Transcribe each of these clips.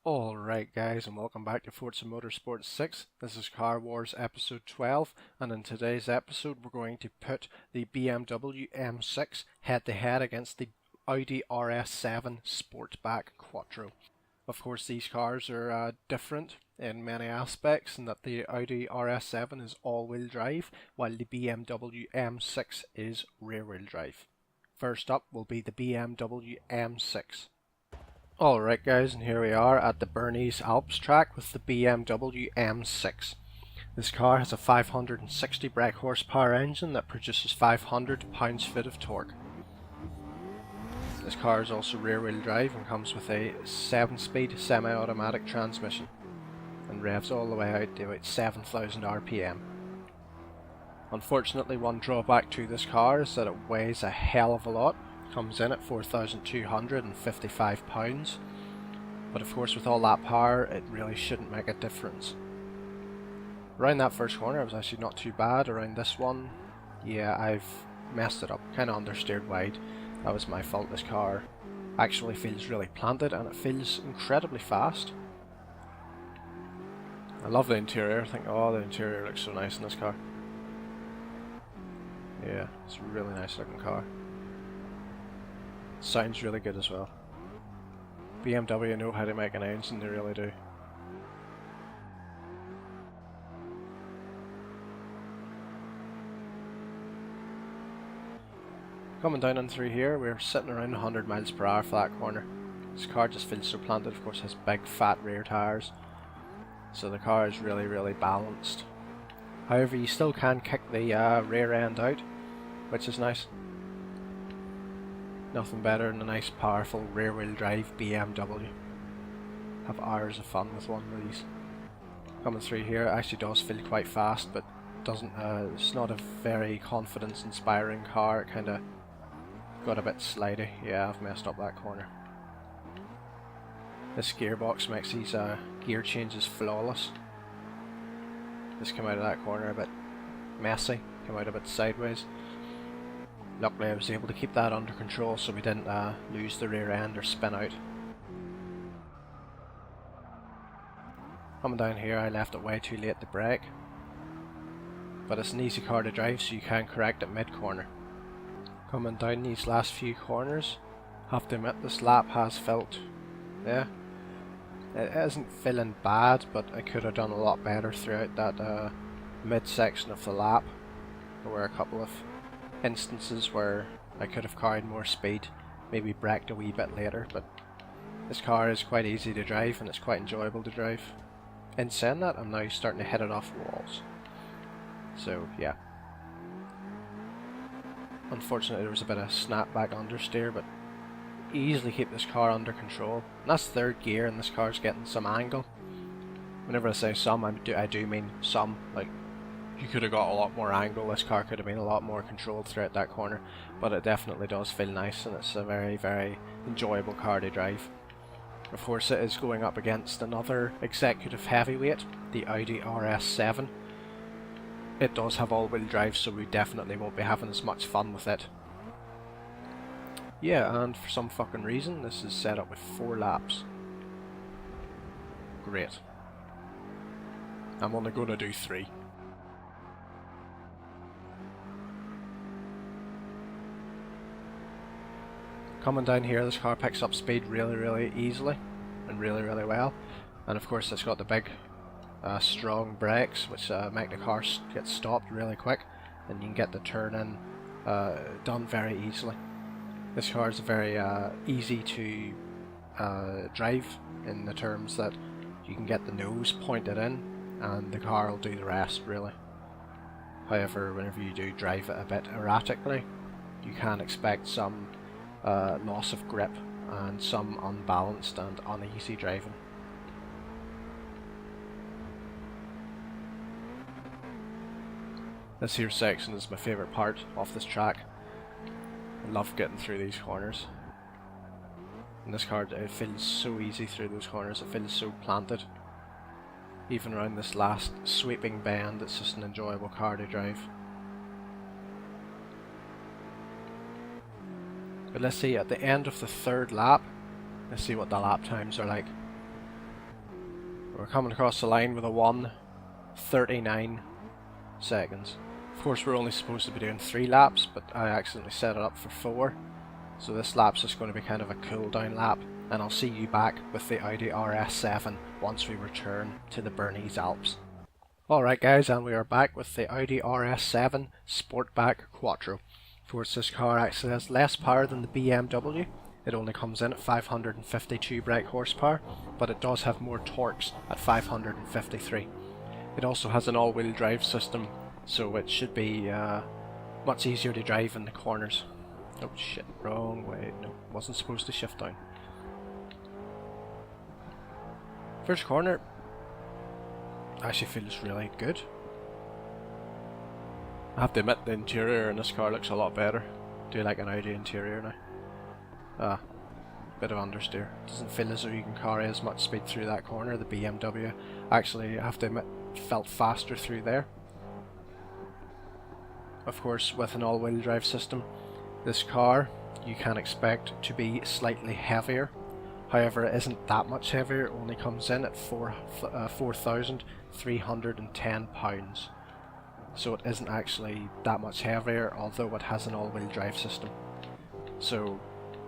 Alright guys, and welcome back to Forza Motorsport 6. This is Car Wars episode 12, and in today's episode we're going to put the BMW M6 head to head against the Audi RS7 Sportback Quattro. Of course these cars are different in many aspects, in that the Audi RS7 is all-wheel drive while the BMW M6 is rear-wheel drive. First up will be the BMW M6. Alright guys, and here we are at the Bernese Alps track with the BMW M6. This car has a 560 brake horsepower engine that produces 500 pounds-foot of torque. This car is also rear-wheel drive and comes with a 7-speed semi-automatic transmission and revs all the way out to about 7,000 RPM. Unfortunately, one drawback to this car is that it weighs a hell of a lot. Comes in at 4,255 pounds, but of course with all that power it really shouldn't make a difference. Around that first corner it was actually not too bad. Around this one, yeah, I've messed it up, kind of understeered wide. That was my fault. This car actually feels really planted and it feels incredibly fast. I love the interior. I think, oh, the interior looks so nice in this car. Yeah, it's a really nice looking car. Sounds really good as well. BMW know how to make an engine, they really do. Coming down in through here, we're sitting around 100 miles per hour for that corner. This car just feels so planted. Of course, has big fat rear tires, so the car is really balanced. However, you still can kick the rear end out, which is nice. Nothing better than a nice powerful rear-wheel drive BMW. Have hours of fun with one of these. Coming through here, it actually does feel quite fast, but doesn't. It's not a very confidence-inspiring car. It kind of got a bit slidey. Yeah, I've messed up that corner. This gearbox makes these gear changes flawless. Just come out of that corner a bit messy. Come out a bit sideways. Luckily I was able to keep that under control so we didn't lose the rear end or spin out. Coming down here, I left it way too late to brake, but it's an easy car to drive so you can correct it mid-corner. Coming down these last few corners, have to admit this lap has felt, yeah, it isn't feeling bad, but I could have done a lot better throughout that mid-section of the lap. There were a couple of instances where I could have carried more speed, maybe braked a wee bit later, but this car is quite easy to drive and it's quite enjoyable to drive. In saying that, I'm now starting to hit it off walls. So yeah. Unfortunately there was a bit of snapback understeer, but easily keep this car under control. And that's third gear and this car's getting some angle. Whenever I say some, I do mean some. Like, you could have got a lot more angle, this car could have been a lot more controlled throughout that corner, but it definitely does feel nice and it's a very enjoyable car to drive. Of course it is going up against another executive heavyweight, the Audi RS7. It does have all-wheel drive, so we definitely won't be having as much fun with it. Yeah, and for some fucking reason this is set up with 4 laps. Great. I'm only going to do 3. Coming down here, this car picks up speed really easily and really well, and of course it's got the big strong brakes which make the car get stopped really quick, and you can get the turn in done very easily. This car is very easy to drive in the terms that you can get the nose pointed in and the car will do the rest really. However, whenever you do drive it a bit erratically, you can expect some loss of grip and some unbalanced and uneasy driving. This here section is my favourite part of this track. I love getting through these corners. And this car, it feels so easy through those corners, it feels so planted. Even around this last sweeping bend, it's just an enjoyable car to drive. But let's see, at the end of the 3rd lap, let's see what the lap times are like. We're coming across the line with a 1:39 seconds. Of course we're only supposed to be doing 3 laps, but I accidentally set it up for 4. So this lap's just going to be kind of a cool down lap, and I'll see you back with the Audi RS7 once we return to the Bernese Alps. Alright guys, and we are back with the Audi RS7 Sportback Quattro. Of course this car actually has less power than the BMW. It only comes in at 552 brake horsepower, but it does have more torques at 553. It also has an all-wheel drive system, so it should be much easier to drive in the corners. Oh shit, wrong way. No, wasn't supposed to shift down. First corner actually feels really good. I have to admit the interior in this car looks a lot better. Do you like an Audi interior now? Bit of understeer. Doesn't feel as though you can carry as much speed through that corner. The BMW actually, I have to admit, felt faster through there. Of course, with an all-wheel drive system, this car you can expect to be slightly heavier. However, it isn't that much heavier. It only comes in at 4,310 pounds. So it isn't actually that much heavier, although it has an all-wheel drive system. So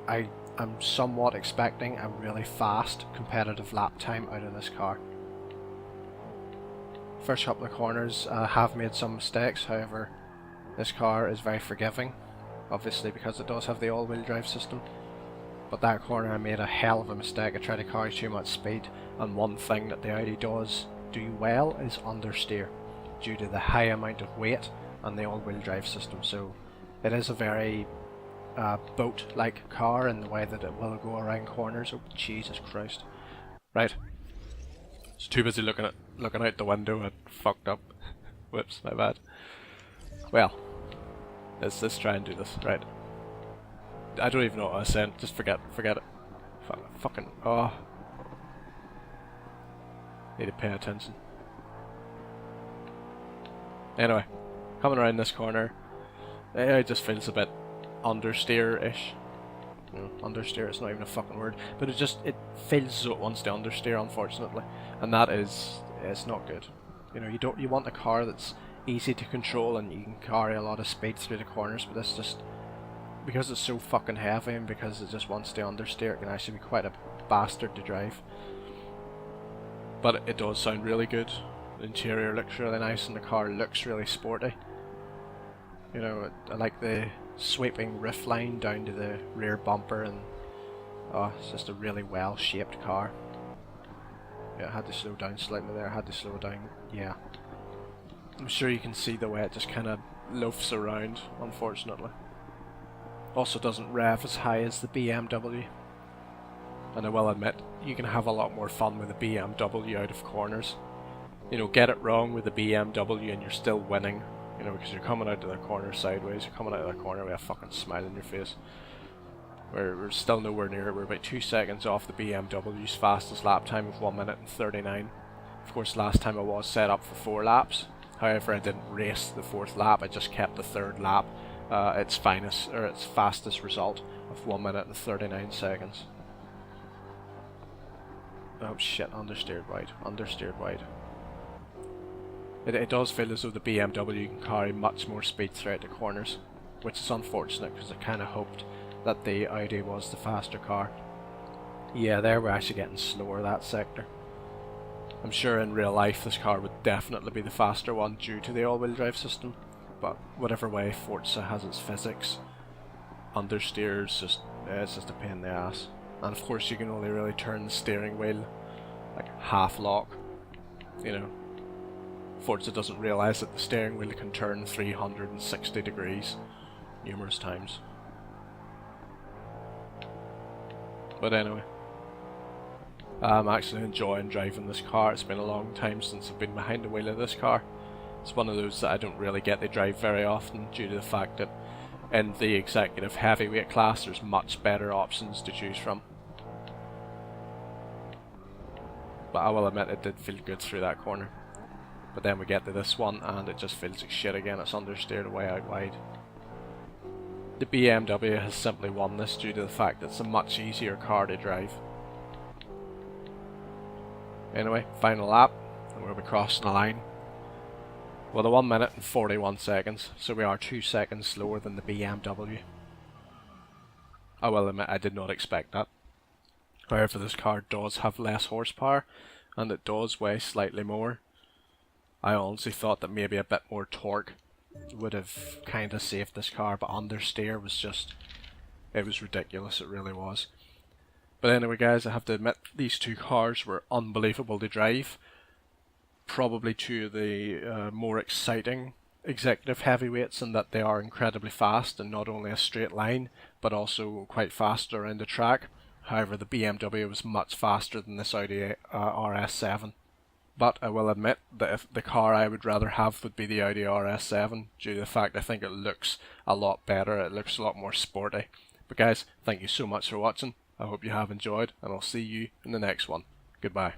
I'm somewhat expecting a really fast competitive lap time out of this car. First couple of corners have made some mistakes, however this car is very forgiving, obviously because it does have the all-wheel drive system. But that corner I made a hell of a mistake. I tried to carry too much speed, and one thing that the Audi does do well is understeer due to the high amount of weight and the all-wheel drive system. So it is a very boat-like car in the way that it will go around corners. Oh Jesus Christ. Right. I was too busy looking out the window and fucked up. Whoops, my bad. Well, let's try and do this. Right. I don't even know what I was saying. Just forget it. Fucking oh. Need to pay attention. Anyway, coming around this corner, it just feels a bit understeer-ish. Understeer, it's not even a fucking word, but it feels as though it wants to understeer, unfortunately, and it's not good. You know, you want a car that's easy to control and you can carry a lot of speed through the corners, but this just, because it's so fucking heavy and because it just wants to understeer, it can actually be quite a bastard to drive. But it does sound really good. The interior looks really nice and the car looks really sporty. You know, I like the sweeping roof line down to the rear bumper, and it's just a really well shaped car. Yeah, I had to slow down slightly there, I had to slow down, yeah. I'm sure you can see the way it just kind of loafs around, unfortunately. Also doesn't rev as high as the BMW. And I will admit, you can have a lot more fun with a BMW out of corners. You know, get it wrong with the BMW and you're still winning. You know, because you're coming out to the corner sideways, you're coming out of the corner with a fucking smile on your face. We're still nowhere near it. We're about 2 seconds off the BMW's fastest lap time of 1:39. Of course, last time I was set up for 4 laps. However, I didn't race the 4th lap, I just kept the 3rd lap its fastest result of 1:39 seconds. Oh shit, understeered wide. It does feel as though the BMW can carry much more speed throughout the corners, which is unfortunate because I kind of hoped that the Audi was the faster car. Yeah, there we're actually getting slower, that sector. I'm sure in real life this car would definitely be the faster one due to the all-wheel drive system, but whatever way Forza has its physics, understeers it's just a pain in the ass. And of course you can only really turn the steering wheel like half lock, you know. Forza doesn't realise that the steering wheel can turn 360 degrees numerous times. But anyway, I'm actually enjoying driving this car. It's been a long time since I've been behind the wheel of this car. It's one of those that I don't really get to drive very often due to the fact that in the executive heavyweight class there's much better options to choose from. But I will admit it did feel good through that corner. But then we get to this one and it just feels like shit again. It's understeered way out wide. The BMW has simply won this due to the fact that it's a much easier car to drive. Anyway, final lap, and we'll be crossing the line with a 1 minute and 41 seconds, so we are 2 seconds slower than the BMW. I will admit I did not expect that. However, this car does have less horsepower, and it does weigh slightly more. I honestly thought that maybe a bit more torque would have kind of saved this car, but understeer was just, it was ridiculous, it really was. But anyway guys, I have to admit, these two cars were unbelievable to drive. Probably two of the more exciting executive heavyweights in that they are incredibly fast in not only a straight line, but also quite fast around the track. However, the BMW was much faster than this Audi RS7. But I will admit that if the car I would rather have would be the Audi RS7, due to the fact I think it looks a lot better, it looks a lot more sporty. But guys, thank you so much for watching. I hope you have enjoyed, and I'll see you in the next one. Goodbye.